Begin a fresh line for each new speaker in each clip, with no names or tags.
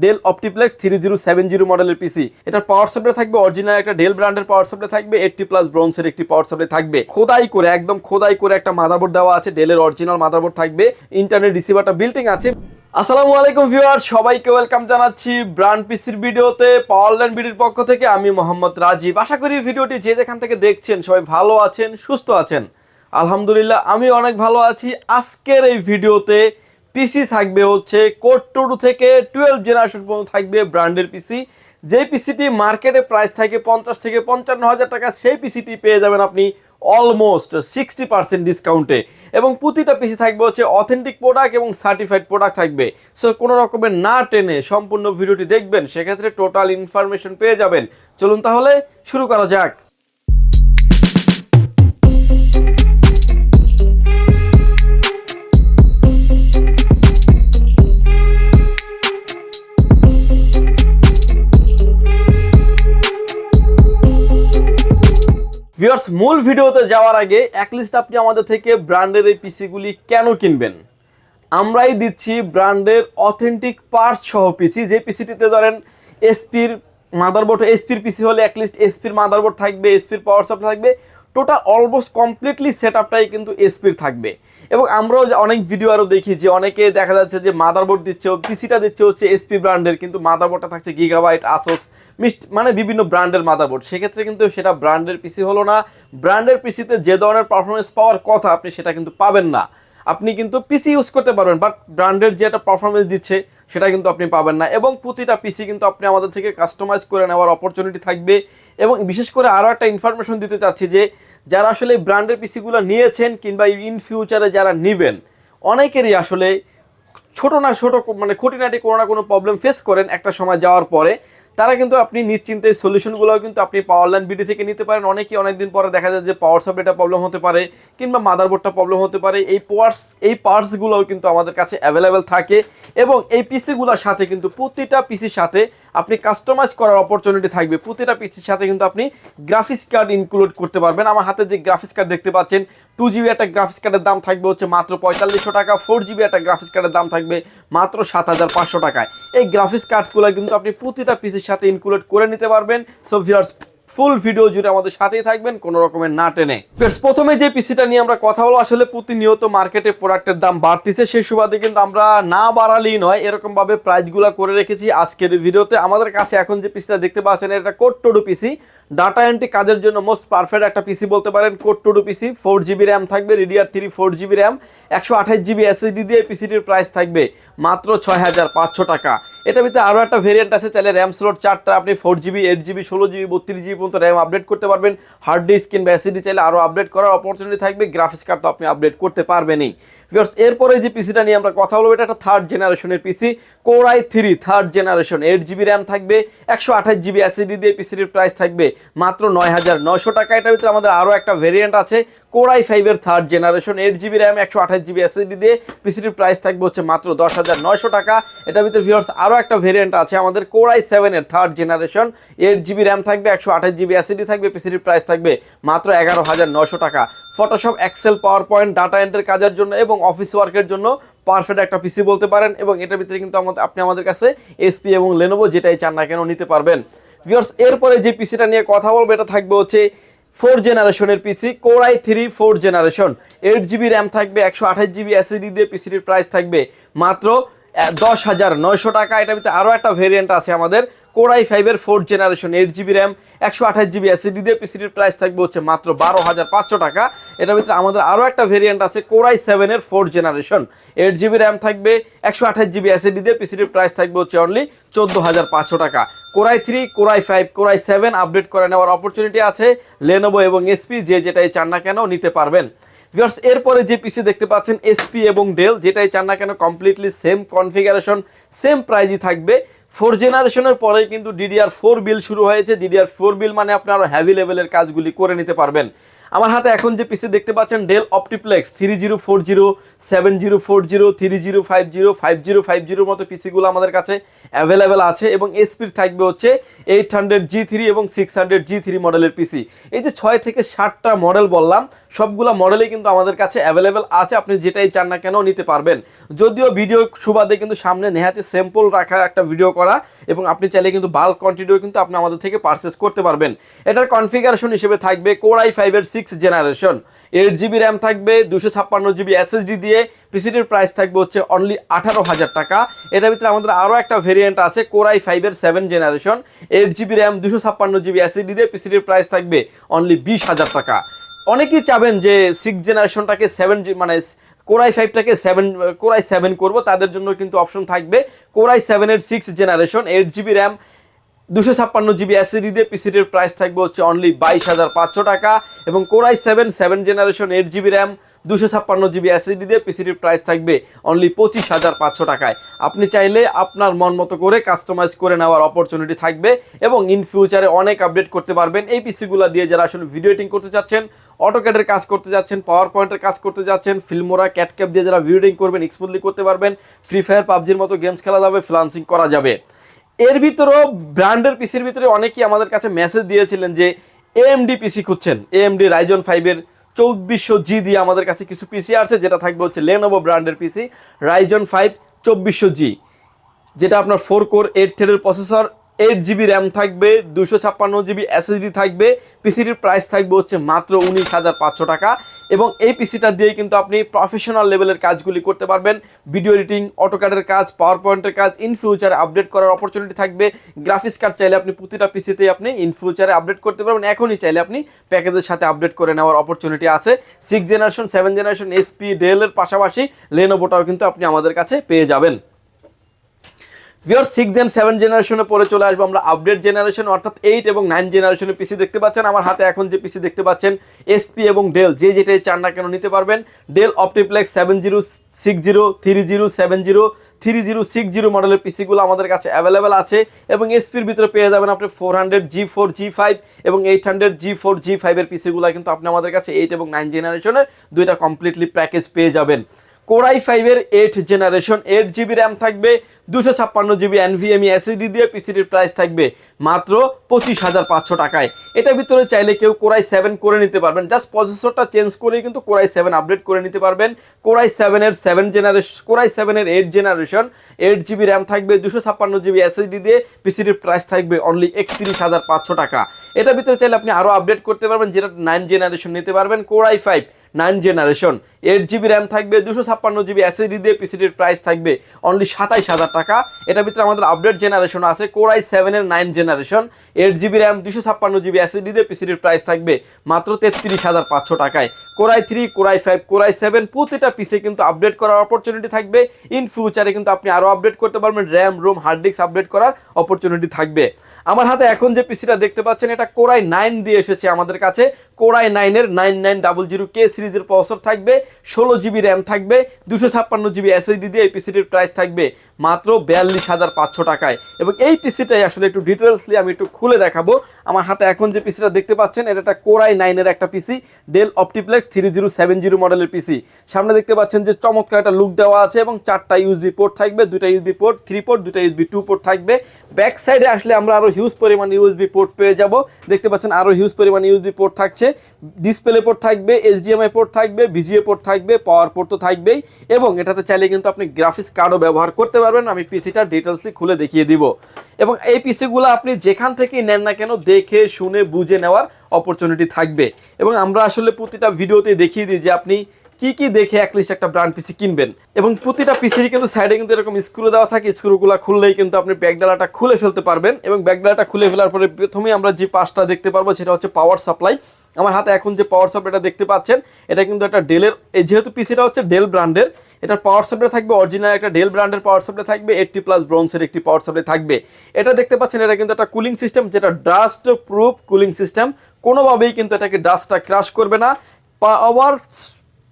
Del OptiPlex 3070 মডেলের পিসি। এটার power supply থাকবে অরিজিনাল একটা ডেল ব্র্যান্ডের পাওয়ার সাপ্লাই থাকবে, 80+ ব্রোঞ্জের একটি পাওয়ার সাপ্লাই থাকবে। খোদাই করে একদম খোদাই করে একটা মাদারবোর্ড দেওয়া আছে, ডেলের অরিজিনাল মাদারবোর্ড থাকবে, ইন্টারনেট রিসিভারটা বিল্টিং আছে। আসসালামু আলাইকুম ভিউয়ার, সবাইকে ওয়েলকাম জানাচ্ছি ব্র্যান্ড পিসির ভিডিওতে। পাওয়ারল্যান্ড বিডির পক্ষ থেকে আমি মোহাম্মদ রাজীব। আশা করি ভিডিওটি যে যেখান থেকে দেখছেন সবাই ভালো আছেন, সুস্থ আছেন। আলহামদুলিল্লাহ আমি অনেক ভালো আছি। আজকের এই ভিডিওতে পিসি থাকবে হচ্ছে কোর 2 থেকে 12 জেনারেশন পর্যন্ত থাকবে ব্র্যান্ডের পিসি। যে পিসিটি মার্কেটে প্রাইস থাকে 50 থেকে 55 হাজার টাকা, সেই পিসিটি পেয়ে যাবেন আপনি অলমোস্ট 60% ডিসকাউন্টে। এবং প্রতিটা পিসি থাকবে হচ্ছে অথেন্টিক প্রোডাক্ট এবং সার্টিফাইড প্রোডাক্ট থাকবে। সো কোনো রকমের না টেনে সম্পূর্ণ ভিডিওটি দেখবেন, সেক্ষেত্রে টোটাল ইনফরমেশন পেয়ে যাবেন। চলুন তাহলে শুরু করা যাক। ভিউয়ার্স, মূল ভিডিওতে যাওয়ার আগে একলিস্ট আপনি আমাদের থেকে ব্র্যান্ডের এই পিসিগুলি কেন কিনবেন। আমরাই দিচ্ছি ব্র্যান্ডের অথেন্টিক পার্টস সহ পিসি। যে পিসিটিতে ধরেন এসপির মাদারবোর্ড, এসপির পিসি হলে একলিস্ট এসপির মাদারবোর্ড থাকবে, এসপির পাওয়ার সাপ্লাই থাকবে, টোটাল অলমোস্ট কমপ্লিটলি সেট আপটাই কিন্তু এসপির থাকবে। এবং আমরাও অনেক ভিডিও আরও দেখি যে অনেকে দেখা যাচ্ছে যে মাদারবোর্ড দিচ্ছে, পিসিটা দিচ্ছে হচ্ছে এসপি ব্র্যান্ডের, কিন্তু মাদারবোর্ডটা থাকছে গিগাবাইট, আসোস, মানে বিভিন্ন ব্র্যান্ডের মাদারবোর্ড। সেক্ষেত্রে কিন্তু সেটা ব্র্যান্ডের পিসি হলো না। ব্র্যান্ডের পিসিতে যে ধরনের পারফরমেন্স পাওয়ার কথা আপনি সেটা কিন্তু পাবেন না। আপনি কিন্তু পিসি ইউজ করতে পারবেন, বাট ব্র্যান্ডের যে একটা পারফরমেন্স দিচ্ছে সেটা কিন্তু আপনি পাবেন না। এবং প্রতিটা পিসি কিন্তু আপনি আমাদের থেকে কাস্টমাইজ করে নেওয়ার অপরচুনিটি থাকবে। এবং বিশেষ করে আরও একটা ইনফরমেশন দিতে চাচ্ছি যে যারা আসলে ব্র্যান্ডের পিসিগুলো নিয়েছেন কিংবা ইন ফিউচারে যারা নেবেন, অনেকেরই আসলে ছোট না ছোট মানে খুঁটিনাটি কোনো না কোনো প্রবলেম ফেস করেন একটা সময় যাওয়ার পরে। তারা কিন্তু আপনি নিশ্চিন্তে সলিউশনগুলোও কিন্তু আপনি পাওয়ারল্যান্ড বিডি থেকে নিতে পারেন। অনেকেই অনেকদিন পরে দেখা যায় যে পাওয়ার সাপ্লাইটা প্রবলেম হতে পারে কিংবা মাদারবোর্ডটা প্রবলেম হতে পারে। এই পার্টসগুলোও কিন্তু আমাদের কাছে অ্যাভেলেবেল থাকে। এবং এই পিসিগুলোর সাথে কিন্তু প্রতিটা পিসির সাথে আপনি কাস্টমাইজ করার অপরচুনিটি থাকবে। প্রতিটা পিসির সাথে কিন্তু আপনি গ্রাফিক্স কার্ড ইনক্লুড করতে পারবেন। আমার হাতে যে গ্রাফিক্স কার্ড দেখতে পাচ্ছেন, 2GB একটা গ্রাফিক্স কার্ডের দাম থাকবে হচ্ছে মাত্র 4500 টাকা, 4GB একটা গ্রাফিক্স কার্ডের দাম থাকবে মাত্র 7500 টাকায়। এই গ্রাফিক্স কার্ডগুলো কিন্তু আপনি প্রতিটা পিসির সাথে ইনক্লুড করে নিতে পারবেন। সো ভিউয়ার্স, ফুল ভিডিও জুড়ে আমাদের সাথেই থাকবেন, কোনো রকমের না টেনে। প্রথমে যে পিসিটা নিয়ে আমরা কথা বলবো, আসলে প্রতিনিয়ত মার্কেটে প্রোডাক্টের দাম বাড়তিছে, সেই সুবাদে কিন্তু আমরা না বাড়ালেই নয়, এরকমভাবে প্রাইসগুলো করে রেখেছি আজকের ভিডিওতে। আমাদের কাছে এখন যে পিসিটা দেখতে পাচ্ছেন, এটা কোর 2 পিসি, ডাটা এন্ট্রি কাজের জন্য মোস্ট পারফেক্ট একটা পিসি বলতে পারেন। কোর 2 পিসি, 4GB র্যাম থাকবে, DDR3 4GB RAM, 128GB SSD দিয়ে পিসিটির প্রাইস থাকবে মাত্র 6500 টাকা। এটার ভিতরে আরও একটা ভেরিয়েন্ট আছে, চাইলে র্যাম স্লট 4টা আপনি 4GB, 8GB, 16GB, 32GB পর্যন্ত র্যাম আপডেট করতে পারবেন। হার্ড ডিস্ক কিংবা এসএসডি চাইলে আরও আপডেট করার অপরচুনিটি থাকবে। গ্রাফিক্স কার্ড তো আপনি আপডেট করতে পারবেনই। ভিউয়ার্স, এরপরে যে পিসিটা নিয়ে আমরা কথা বলবো, এটা একটা 3rd জেনারেশনের পিসি, core i3 3rd generation, 8GB RAM থাকবে, 128GB SSD দিয়ে পিসিটির প্রাইস থাকবে মাত্র 9900 টাকা। এটার ভিতরে আমাদের আরও একটা ভেরিয়েন্ট আছে, কোর i5 এর 3rd generation, 8GB RAM, 128GB SSD দিয়ে পিসিটির প্রাইস থাকবে হচ্ছে মাত্র 10900 টাকা। এটার ভিতরে ভিউয়ার্স আরও একটা ভেরিয়েন্ট আছে আমাদের কোর i7 এর 3rd জেনারেশন, 8GB র্যাম থাকবে, 128GB SSD থাকবে, পিসিটির প্রাইস থাকবে মাত্র 11900 টাকা। Photoshop, Excel, PowerPoint, data এন্ট্রির কাজের জন্য এবং অফিস ওয়ার্কের জন্য পারফেক্ট একটা পিসি বলতে পারেন। এবং এটার ভিতরে কিন্তু আপনি আমাদের কাছে এসপি এবং লেনোভো যেটাই চান না কেন নিতে পারবেন। ভিউয়ার্স, এরপরে যে পিসিটা নিয়ে কথা বলবো, এটা থাকবে হচ্ছে 4th জেনারেশনের পিসি, core i3 4th generation, 8GB RAM থাকবে, 128GB SSD দিয়ে পিসিটির প্রাইস থাকবে মাত্র 10900 টাকা। এটার ভিতরে আরও একটা ভেরিয়েন্ট আছে আমাদের, কোর i5 এর 4th generation, 8GB RAM, 128GB SSD দিয়ে পিসিটির প্রাইস থাকবে হচ্ছে মাত্র 12500 টাকা। এটার ভিতরে আমাদের আরও একটা ভেরিয়েন্ট আছে, কোর i7 এর 4th জেনারেশন, 8GB র্যাম থাকবে, 128GB SSD দিয়ে পিসিটির প্রাইস থাকবে হচ্ছে অনলি 14500 টাকা। Core i3, core i5, core i7 update করে নেওয়ার অপরচুনিটি আছে। লেনোভো এবং এসপি যে যেটাই চান না কেন নিতে পারবেন। ভিউয়ার্স, এরপরে যে পিসি দেখতে পাচ্ছেন, এসপি এবং ডেল যেটাই চান না কেন কমপ্লিটলি সেম কনফিগারেশন, সেম প্রাইজই থাকবে। 4 জেনারেশনের পরেই কিন্তু DDR4 বিল শুরু হয়েছে। DDR4 বিল মানে আপনি আরও হ্যাভি লেভেলের কাজগুলি করে নিতে পারবেন। আমার হাতে এখন যে পিসি দেখতে পাচ্ছেন ডেল অপটিপ্লেক্স 3040, 7040, 3050, 5050 মতো পিসিগুলো আমাদের কাছে অ্যাভেলেবেল আছে এবং এসপির থাকবে হচ্ছে 800G3 এবং 600G3 মডেলের পিসি। এই যে 6 থেকে 7টা মডেল বললাম, সবগুলা মডেলই কিন্তু আমাদের কাছে অ্যাভেলেবেল আছে, আপনি যেটাই চান না কেন নিতে পারবেন। যদিও ভিডিও সুবাদে কিন্তু সামনে নেহাতি স্যাম্পল রাখা একটা ভিডিও করা, এবং আপনি চাইলে কিন্তু বাল্ক কোয়ান্টিটিও কিন্তু আপনি আমাদের থেকে পারচেস করতে পারবেন। এটার কনফিগারেশন হিসেবে থাকবে Core i5 এর 6th জেনারেশন, 8GB র্যাম থাকবে, 256GB SSD দিয়ে। পিসিটির প্রাইস থাকবে হচ্ছে অনলি 18,000 টাকা। এটার ভিতরে আমাদের আরও একটা ভেরিয়েন্ট আছে Core i5 এর 7th generation, 8GB RAM, 256GB SSD দিয়ে। পিসিটির প্রাইস থাকবে অনলি 20,000 টাকা। অনেকেই চাবেন যে 6th জেনারেশনটাকে 7 মানে Core i5টাকে Core i7 করব, তাদের জন্য কিন্তু অপশন থাকবে Core i7 এর 6th generation, 8GB RAM, 256GB SSD দিয়ে। পিসিটির প্রাইস থাকবে হচ্ছে অনলি 22,500 টাকা। এবং Core i7 7th generation, 8GB RAM, 256GB SSD দিয়ে। পিসিটির প্রাইস থাকবে অনলি 25,500 টাকায়। আপনি চাইলে আপনার মন মতো করে কাস্টমাইজ করে নেওয়ার অপরচুনিটি থাকবে এবং ইন ফিউচারে অনেক আপডেট করতে পারবেন এই পিসিগুলো দিয়ে। যারা আসলে ভিডিও এডিটিং করতে চাচ্ছেন, অটোক্যাডের কাজ করতে যাচ্ছেন, পাওয়ার পয়েন্টের কাজ করতে যাচ্ছেন, ফিল্মোরা, ক্যাটক্যাপ দিয়ে যারা ভিডিও এডিটিং করবেন, স্মুথলি করতে পারবেন। ফ্রি ফায়ার, পাবজির মতো গেমস খেলা যাবে, ফ্রিল্যান্সিং করা যাবে। এর ভিতরেও ব্র্যান্ডের পিসির ভিতরে অনেকেই আমাদের কাছে মেসেজ দিয়েছিলেন যে AMD পিসি খুঁজছেন। AMD Ryzen 5 এর 2400G দিয়ে আমাদের কাছে কিছু পিসি আছে, যেটা থাকবে হচ্ছে Lenovo ব্র্যান্ডের পিসি Ryzen 5 2400G, যেটা আপনার 4 কোর 8 থ্রেডের প্রসেসর, 8GB র্যাম থাকবে, 256GB SSD থাকবে। পিসিটির প্রাইস থাকবে হচ্ছে মাত্র 19,500 টাকা। এবং এই পিসিটা দিয়ে কিন্তু আপনি প্রফেশনাল লেভেলের কাজগুলি করতে পারবেন, ভিডিও এডিটিং, অটোক্যাডের কাজ, পাওয়ার পয়েন্টের কাজ। ইন ফিউচারে আপডেট করার অপরচুনিটি থাকবে। গ্রাফিক্স কার্ড চাইলে আপনি প্রতিটা পিসিতেই আপনি ইন ফিউচারে আপডেট করতে পারবেন। এখনই চাইলে আপনি প্যাকেজের সাথে আপডেট করে নেওয়ার অপরচুনিটি আছে। 6th generation, 7th generation, SP, ডেলের পাশাপাশি লেনোভোটাও কিন্তু আপনি আমাদের কাছে পেয়ে যাবেন। ভিউয়ার 6th and 7th জেনারেশনে পরে চলে আসবো আমরা আপডেট জেনারেশন, অর্থাৎ 8 এবং 9 জেনারেশনের পিসি দেখতে পাচ্ছেন। আমার হাতে এখন যে পিসি দেখতে পাচ্ছেন এসপি এবং ডেল, যে যেটাই চান না কেন নিতে পারবেন। ডেল অপটিপ্লেক্স 7060, 3070, 3060 মডেলের পিসিগুলো আমাদের কাছে অ্যাভেলেবেল আছে। এবং এসপির ভিতরে পেয়ে যাবেন আপনি 400G4, G5 এবং 800G4, G5 এর পিসিগুলো কিন্তু আপনি আমাদের কাছে 8 এবং 9 জেনারেশনের দুইটা কমপ্লিটলি প্যাকেজ পেয়ে যাবেন। Core i5 এর 8th জেনারেশন, 8GB র্যাম থাকবে, 256GB NVMe SSD দিয়ে। পিসিটির প্রাইস থাকবে মাত্র 25,500 টাকায়। এটার ভিতরে চাইলে কেউ Core i7 করে নিতে পারবেন, জাস্ট প্রসেসরটা চেঞ্জ করেই কিন্তু Core i7 আপডেট করে নিতে পারবেন। Core i7 এর 7th জেনারেশন, Core i7 এর 8th জেনারেশন, 8GB র্যাম থাকবে, 256GB SSD দিয়ে। পিসিটির প্রাইস থাকবে অনলি 31,500 টাকা। এটার ভিতরে চাইলে আপনি আরও আপডেট করতে পারবেন, যেটা 9th জেনারেশন নিতে পারবেন। Core i5 9th generation, 8GB RAM থাকবে, 256GB SSD দিয়ে। পিসিটির প্রাইস থাকবে অনলি 27,000 টাকা। এটার ভিতরে আমাদের আপডেট জেনারেশন আছে Core i7 এর 9th generation, 8GB RAM, 256GB SSD দিয়ে। পিসিটির প্রাইস থাকবে মাত্র 33,500 টাকায়। Core i3, Core i5, Core i7 প্রতিটা পিসে কিন্তু আপডেট করার অপরচুনিটি থাকবে। ইন ফিউচারে কিন্তু আপনি আরও আপডেট করতে পারবেন, RAM, ROM, hard disk update করার অপরচুনিটি থাকবে। আমার হাতে এখন যে পিসিটা দেখতে পাচ্ছেন এটা Core i9 দিয়ে এসেছে আমাদের কাছে। Core i9 এর 9900K সিরিজের প্রসেসর থাকবে, 16GB র্যাম থাকবে, 256GB SSD দিয়ে। এই পিসিটির প্রাইস থাকবে মাত্র 42,500 টাকায়। এবং এই পিসিটাই আসলে একটু ডিটেলসলি আমি একটু খুলে দেখাবো। আমার হাতে এখন যে পিসিটা দেখতে পাচ্ছেন এটা একটা Core i9 এর একটা পিসি, ডেল অপটিপ্লেক্স 3070 মডেলের পিসি। সামনে দেখতে পাচ্ছেন যে চমৎকার একটা লুক দেওয়া আছে এবং 4টা USB পোর্ট থাকবে, 2টা USB পোর্ট 3 পোর্ট, 2টা USB 2 পোর্ট থাকবে। ব্যাক সাইডে আসলে আমরা আরও হিউজ পরিমাণ USB পোর্ট পেয়ে যাব। দেখতে পাচ্ছেন আরও হিউজ পরিমাণ USB পোর্ট থাকছে, ডিসপ্লে পোর্ট থাকবে, HDMI পোর্ট থাকবে, VGA পোর্ট থাকবে, পাওয়ার পোর্ট তো থাকবেই। এবং এটাতে চাইলে কিন্তু আপনি গ্রাফিক্স কার্ডও ব্যবহার করতে পারবেন। আমি পিসিটা ডিটেলসলি খুলে দেখিয়ে দিব। এবং এই পিসিগুলো আপনি যেখান থেকেই নেন না কেন দেখে শুনে বুঝে নেওয়ার অপরচুনিটি থাকবে। এবং আমরা আসলে প্রতিটা ভিডিওতে দেখিয়ে দিই যে আপনি কি কি দেখে অ্যাটলিস্ট একটা ব্র্যান্ড পিসি কিনবেন। এবং প্রতিটা পিসির কিন্তু সাইডে কিন্তু এরকম স্ক্রু দেওয়া থাকে, স্ক্রুগুলো খুললেই কিন্তু আপনি ব্যাকডালাটা খুলে ফেলতে পারবেন। এবং ব্যাকডালাটা খুলে ফেলার পরে প্রথমেই আমরা যে পাশটা দেখতে পারবো সেটা হচ্ছে পাওয়ার সাপ্লাই। আমার হাতে এখন যে পাওয়ার সাপ্লাইটা দেখতে পাচ্ছেন এটা কিন্তু একটা ডেলের, যেহেতু পিসিটা হচ্ছে ডেল ব্র্যান্ডের, এটার পাওয়ার সাপ্লাই থাকবে অরিজিনাল একটা ডেল ব্র্যান্ডের পাওয়ার সাপ্লাই থাকবে, 80+ ব্রোঞ্জের একটি পাওয়ার সাপ্লাই থাকবে। এটা দেখতে পাচ্ছেন এটা কিন্তু একটা কুলিং সিস্টেম, যেটা ডাস্ট প্রুফ কুলিং সিস্টেম। কোনোভাবেই কিন্তু এটাকে ডাস্টটা ক্রাশ করবে না। পাওয়ার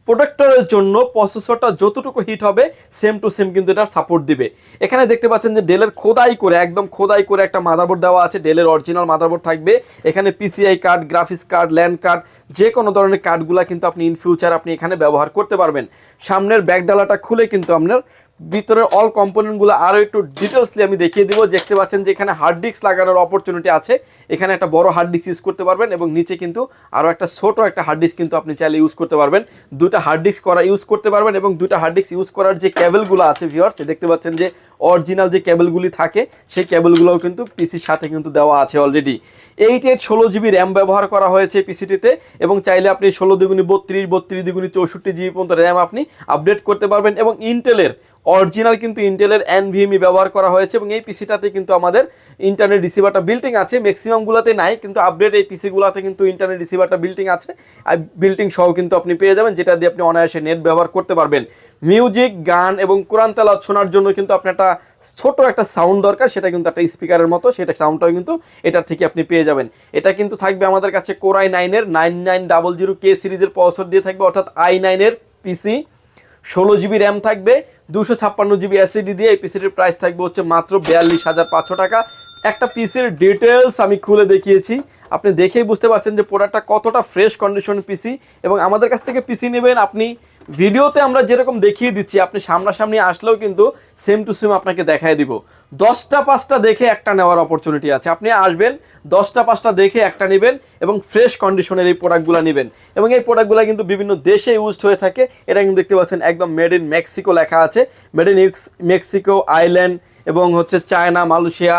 প্রোটেক্টরের জন্য প্রসেসরটা যতটুকু হিট হবে সেম টু সেম কিন্তু এটা সাপোর্ট দিবে। এখানে দেখতে পাচ্ছেন যে ডেলের খোদাই করে একদম খোদাই করে একটা মাদারবোর্ড দেওয়া আছে, ডেলের অরিজিনাল মাদারবোর্ড থাকবে। এখানে PCI card, graphics card, land card, যে কোনো ধরনের কার্ডগুলো কিন্তু আপনি ইন ফিউচার আপনি এখানে ব্যবহার করতে পারবেন। সামনের ব্যাক ডালাটা খুলে কিন্তু আপনার ভিতরের অল কম্পোনেন্টগুলো আরও একটু ডিটেলসলি আমি দেখিয়ে দিব। দেখতে পাচ্ছেন যে এখানে হার্ড ডিস্ক লাগানোর অপরচুনিটি আছে, এখানে একটা বড় হার্ড ডিস্ক ইউজ করতে পারবেন এবং নিচে কিন্তু আরও একটা ছোটো একটা হার্ড ডিস্ক কিন্তু আপনি চাইলে ইউজ করতে পারবেন। দুটা হার্ড ডিস্ক ইউজ করতে পারবেন এবং দুটা হার্ড ডিস্ক ইউজ করার যে কেবলগুলো আছে ভিউয়ার্স, দেখতে পাচ্ছেন যে অরিজিনাল যে কেবলগুলি থাকে সেই কেবলগুলোও কিন্তু পিসির সাথে কিন্তু দেওয়া আছে অলরেডি। 8/16 GB র্যাম ব্যবহার করা হয়েছে পিসিটিতে এবং চাইলে আপনি 16×32, 32×64 GB পর্যন্ত র্যাম আপনি আপডেট করতে পারবেন। এবং ইন্টেলের অরিজিনাল কিন্তু ইন্টেলের NVMe ব্যবহার করা হয়েছে এবং এই পিসিটাতে কিন্তু আমাদের ইন্টারনেট রিসিভারটা বিল্টিং আছে, ম্যাক্সিমামগুলোতে নাই কিন্তু আপডেট এই পিসিগুলোতে কিন্তু ইন্টারনেট রিসিভারটা বিল্টিং আছে, আর বিল্টিং সহ কিন্তু আপনি পেয়ে যাবেন, যেটা দিয়ে আপনি অনায়াসে নেট ব্যবহার করতে পারবেন। মিউজিক, গান এবং কোরআন তেলাওয়াত শোনার জন্য কিন্তু আপনার একটা ছোট একটা সাউন্ড দরকার, সেটা কিন্তু একটা স্পিকারের মতো, সেটা সাউন্ডটাও কিন্তু এটার থেকে আপনি পেয়ে যাবেন। এটা কিন্তু থাকবে আমাদের কাছে Core i9-এর 9900K সিরিজের প্রসেসর দিয়ে থাকবে, অর্থাৎ i9-এর পিসি। 16 GB র্যাম থাকবে, 256 GB SSD দিয়ে এই পিসিটির প্রাইস থাকবে হচ্ছে মাত্র 42,500 টাকা। একটা পিসির ডিটেলস আমি খুলে দেখিয়েছি, আপনি দেখেই বুঝতে পারছেন যে প্রোডাক্টটা কতটা ফ্রেশ কন্ডিশন পিসি। এবং আমাদের কাছ থেকে পিসি নেবেন আপনি, ভিডিওতে আমরা যেরকম দেখিয়ে দিচ্ছি আপনি সামনাসামনি আসলেও কিন্তু সেম টু সেম আপনাকে দেখায় দিব। 10টা 5টা দেখে একটা নেওয়ার অপরচুনিটি আছে, আপনি আসবেন 10টা 5টা দেখে একটা নেবেন এবং ফ্রেশ কন্ডিশনের এই প্রোডাক্টগুলো নেবেন। এবং এই প্রোডাক্টগুলো কিন্তু বিভিন্ন দেশে ইউজড হয়ে থাকে, এটা কিন্তু দেখতে পাচ্ছেন একদম মেড ইন মেক্সিকো লেখা আছে, মেড ইন মেক্সিকো, আইল্যান্ড এবং হচ্ছে চায়না, মালয়েশিয়া,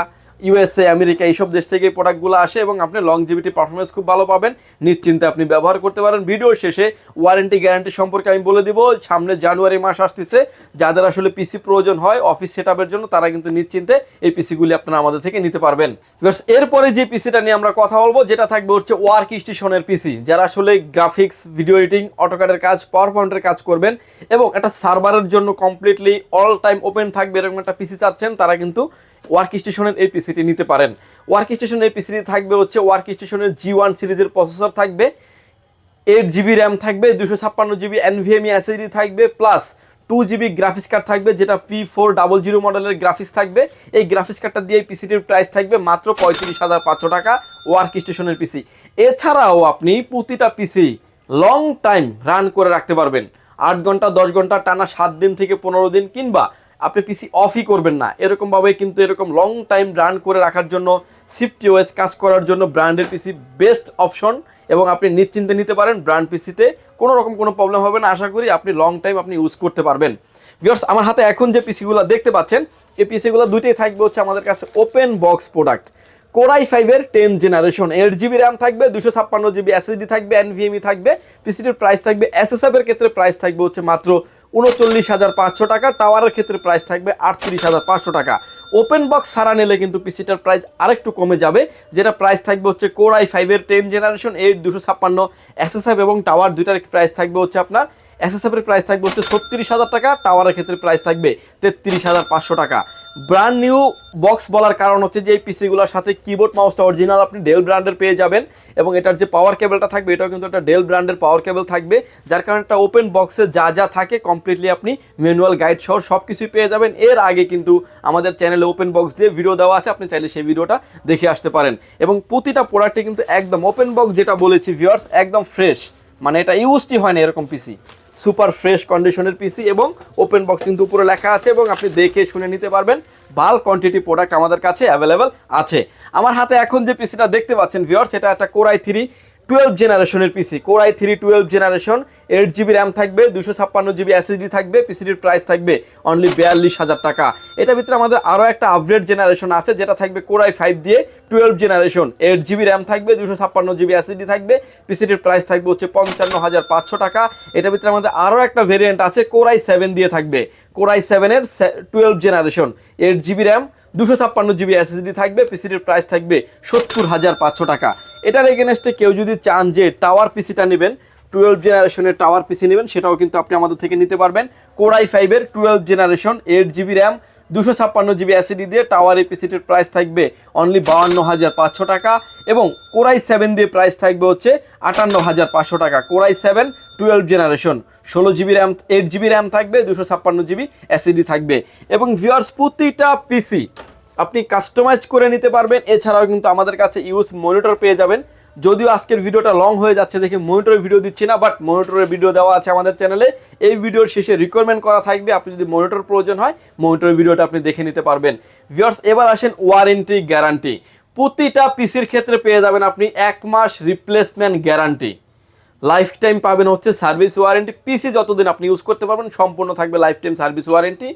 USA, আমেরিকা, এইসব দেশ থেকে প্রোডাক্টগুলো আসে এবং আপনি লংজিভিটি পারফরমেন্স খুব ভালো পাবেন, নিশ্চিন্তে আপনি ব্যবহার করতে পারেন। ভিডিওর শেষে ওয়ারেন্টি গ্যারান্টি সম্পর্কে আমি বলে দিব। সামনে জানুয়ারি মাস আসতেছে, যাদের আসলে পিসি প্রয়োজন হয় অফিস সেটআপের জন্য তারা কিন্তু নিশ্চিন্তে এই পিসিগুলি আপনারা আমাদের থেকে নিতে পারবেন। এরপরে যে পিসিটা নিয়ে আমরা কথা বলবো যেটা থাকবে হচ্ছে ওয়ার্ক স্টেশনের পিসি, যারা আসলে গ্রাফিক্স, ভিডিও এডিটিং, অটোক্যাডের কাজ, পাওয়ার পয়েন্টের কাজ করবেন এবং একটা সার্ভারের জন্য কমপ্লিটলি অল টাইম ওপেন থাকবে এরকম একটা পিসি চাচ্ছেন, তারা কিন্তু ওয়ার্ক স্টেশনের এই পিসিটি নিতে পারেন। ওয়ার্ক স্টেশনের এই পিসিটি থাকবে হচ্ছে ওয়ার্ক স্টেশনের G1 সিরিজের প্রসেসর থাকবে, 8 GB র্যাম থাকবে, 256 GB NVMe SSD থাকবে, প্লাস 2 GB গ্রাফিক্স কার্ড থাকবে, যেটা P400 মডেলের গ্রাফিক্স থাকবে। এই গ্রাফিক্স কার্ডটা দিয়ে এই পিসিটির প্রাইস থাকবে মাত্র 35,500 টাকা ওয়ার্ক স্টেশনের পিসি। এছাড়াও আপনি প্রতিটা পিসি লং টাইম রান করে রাখতে পারবেন, 8 ঘন্টা 10 ঘন্টা টানা 7 দিন থেকে 15 দিন, কিংবা আপনি পিসি অফই করবেন না এরকমভাবে কিন্তু এরকম লং টাইম রান করে রাখার জন্য SwiftOS কাজ করার জন্য ব্র্যান্ডের পিসি বেস্ট অপশন এবং আপনি নিশ্চিন্তে নিতে পারেন। ব্র্যান্ড পিসিতে কোনো রকম কোনো প্রবলেম হবে না, আশা করি আপনি লং টাইম আপনি ইউজ করতে পারবেন। ভিউয়ার্স, আমার হাতে এখন যে পিসিগুলো দেখতে পাচ্ছেন এই পিসিগুলো দুইটাই থাকবে হচ্ছে আমাদের কাছে open box product. Core i5-এর 10 generation, 8 GB RAM থাকবে, 256 GB SSD থাকবে, NVMe থাকবে। পিসিটির প্রাইস থাকবে SSF-এর ক্ষেত্রে প্রাইস থাকবে হচ্ছে মাত্র 39,500 টাকা, টাওয়ারের ক্ষেত্রে প্রাইস থাকবে 38,500 টাকা। ওপেন বক্স ছাড়া নিলে কিন্তু পিসিটার প্রাইস আরেকটু কমে যাবে, যেটা প্রাইস থাকবে হচ্ছে Core i5-এর 10 জেনারেশন, 8 256 SSF এবং টাওয়ার দুইটার প্রাইস থাকবে হচ্ছে আপনার SSF-এর প্রাইস থাকবে হচ্ছে 36,000 টাকা, টাওয়ারের ক্ষেত্রে প্রাইস থাকবে 33,500 টাকা। ব্র্যান্ড নিউ বক্স বলার কারণ হচ্ছে যে এই পিসিগুলোর সাথে কিবোর্ড মাউসটা অরিজিনাল আপনি ডেল ব্র্যান্ডের পেয়ে যাবেন এবং এটার যে পাওয়ার কেবলটা থাকবে এটাও কিন্তু একটা ডেল ব্র্যান্ডের পাওয়ার কেবল থাকবে, যার কারণে একটা ওপেন বক্সে যা যা থাকে কমপ্লিটলি আপনি ম্যানুয়াল গাইড সহ সব কিছুই পেয়ে যাবেন। এর আগে কিন্তু আমাদের চ্যানেলে ওপেন বক্স দিয়ে ভিডিও দেওয়া আছে, আপনি চাইলে সেই ভিডিওটা দেখে আসতে পারেন। এবং প্রতিটা প্রোডাক্টে কিন্তু একদম ওপেন বক্স যেটা বলেছি ভিউয়ার্স, একদম ফ্রেশ, মানে এটা ইউজটি হয় না এরকম পিসি, সুপার ফ্রেশ কন্ডিশনের পিসি এবং ওপেন বক্স কিন্তু উপরে লেখা আছে এবং আপনি দেখে শুনে নিতে পারবেন। বাল্ক কোয়ান্টিটি প্রোডাক্ট আমাদের কাছে অ্যাভেলেবেল আছে। আমার হাতে এখন যে পিসিটা দেখতে পাচ্ছেন ভিউয়ার্স, এটা একটা Core i3 12 জেনারেশনের পিসি। Core i3 12 generation, 8 GB RAM থাকবে, 256 GB SSD থাকবে, পিসিটির প্রাইস থাকবে অনলি 42,000 টাকা। এটার ভিতরে আমাদের আরও একটা আপগ্রেড জেনারেশন আছে যেটা থাকবে Core i5 দিয়ে 12 জেনারেশন, 8 GB র্যাম থাকবে, 256 GB SSD থাকবে, পিসিটির প্রাইস থাকবে হচ্ছে 55,500 টাকা। এটার ভিতরে আমাদের আরও একটা ভেরিয়েন্ট আছে Core i7 দিয়ে থাকবে, Core i7-এর 12 generation, 8 GB RAM, 256 GB SSD থাকবে, পিসিটির প্রাইস থাকবে 70,500 টাকা। এটার এগেনস্টে কেউ যদি চান যে টাওয়ার পিসিটা নেবেন, 12 জেনারেশনের টাওয়ার পিসি নেবেন, সেটাও কিন্তু আপনি আমাদের থেকে নিতে পারবেন। Core i5-এর 12 generation, 8 GB RAM, 256 GB SSD দিয়ে টাওয়ার এই পিসিটির প্রাইস থাকবে অনলি 52,500 টাকা, এবং কোরাই 7 দিয়ে প্রাইস থাকবে হচ্ছে 58,500 টাকা। Core i 7 12 generation, 16 GB RAM, 8 GB RAM থাকবে, 256 জিবি এসএসডি থাকবে। এবং ভিউয়ার্স, প্রতিটা পিসি আপনি কাস্টমাইজ করে নিতে পারবেন। এছাড়াও কিন্তু আমাদের কাছে ইউজ মনিটর পেয়ে যাবেন। যদিও আজকের ভিডিওটা লং হয়ে যাচ্ছে দেখে মনিটরের ভিডিও দিচ্ছি না, বাট মনিটরের ভিডিও দেওয়া আছে আমাদের চ্যানেলে। এই ভিডিওর শেষে রিকোয়ারমেন্ট করা থাকবে, আপনি যদি মনিটর প্রয়োজন হয় মনিটরের ভিডিওটা আপনি দেখে নিতে পারবেন। ভিউয়ার্স, এবার আসেন ওয়ারেন্টি গ্যারান্টি। প্রতিটা পিসির ক্ষেত্রে পেয়ে যাবেন আপনি 1 মাস রিপ্লেসমেন্ট গ্যারান্টি, লাইফ টাইম পাবেন হচ্ছে সার্ভিস ওয়ারেন্টি। পিসি যতদিন আপনি ইউজ করতে পারবেন সম্পূর্ণ থাকবে life time service warranty.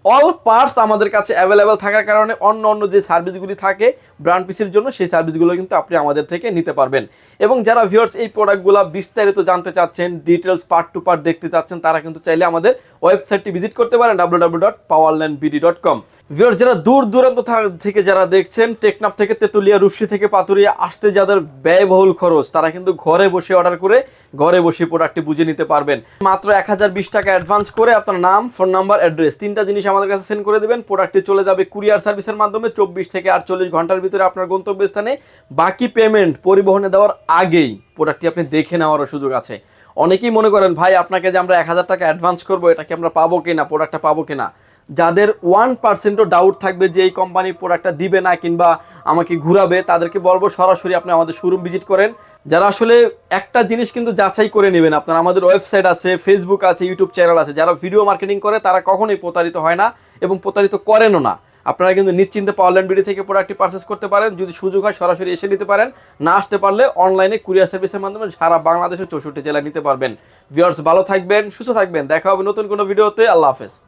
All parts আমাদের কাছে অ্যাভেলেবেল থাকার কারণে অন্য যে সার্ভিসগুলি থাকে ব্র্যান্ড পিসির জন্য, সেই সার্ভিসগুলো কিন্তু আপনি আমাদের থেকে নিতে পারবেন। এবং যারা ভিউয়ার্স এই প্রোডাক্টগুলো বিস্তারিত জানতে চাচ্ছেন, ডিটেলস পার্ট টু পার্ট দেখতে চাচ্ছেন, তারা কিন্তু চাইলে আমাদের ওয়েবসাইটটি ভিজিট করতে পারেন www.powerlandbd.com। ভিউয়ার্স, যারা দূর দূরান্ত থেকে যারা দেখছেন, টেকনাফ থেকে তেতুলিয়া, রূপসী থেকে পাতুরিয়া আসতে যাদের ব্যয়বহুল খরচ, তারা কিন্তু ঘরে বসে অর্ডার করে ঘরে বসে প্রোডাক্টটি বুঝে নিতে পারবেন। মাত্র 1020 টাকা অ্যাডভান্স করে আপনার নাম, ফোন নাম্বার, অ্যাড্রেস, 3টা জিনিস আমাদের কাছে সেন্ড করে দেবেন। প্রোডাক্টটি চলে যাবে কুরিয়ার সার্ভিসের মাধ্যমে 24 থেকে 48 ঘন্টার ভিতরে আপনার গন্তব্যস্থানে। বাকি পেমেন্ট পরিবহনে দেওয়ার আগেই প্রোডাক্টটি আপনি দেখে নেওয়ারও সুযোগ আছে। অনেকেই মনে করেন ভাই আপনাকে যে আমরা 1000 টাকা অ্যাডভান্স করবো, এটা কি আমরা পাবো কিনা, প্রোডাক্টটা পাবো কিনা। যাদের 1%ও ডাউট থাকবে যে এই কোম্পানির প্রোডাক্টটা দিবে না কিংবা আমাকে ঘুরাবে, তাদেরকে বলবো সরাসরি আপনি আমাদের শোরুম ভিজিট করেন। যারা আসলে একটা জিনিস কিন্তু যাচাই করে নেবেন, আপনার আমাদের ওয়েবসাইট আছে, ফেসবুক আছে, ইউটিউব চ্যানেল আছে। যারা ভিডিও মার্কেটিং করে তারা কখনোই প্রতারিত হয় না এবং প্রতারিত করেনও না। আপনারা কিন্তু নিশ্চিন্তে পাওয়ারল্যান্ড বিডি থেকে প্রোডাক্টটি পারচেস করতে পারেন। যদি সুযোগ হয় সরাসরি এসে নিতে পারেন, না আসতে পারলে অনলাইনে কুরিয়ার সার্ভিসের মাধ্যমে সারা বাংলাদেশের 64 জেলায় নিতে পারবেন। ভিউয়ার্স, ভালো থাকবেন, সুস্থ থাকবেন, দেখা হবে নতুন কোনো ভিডিওতে। আল্লাহ হাফেজ।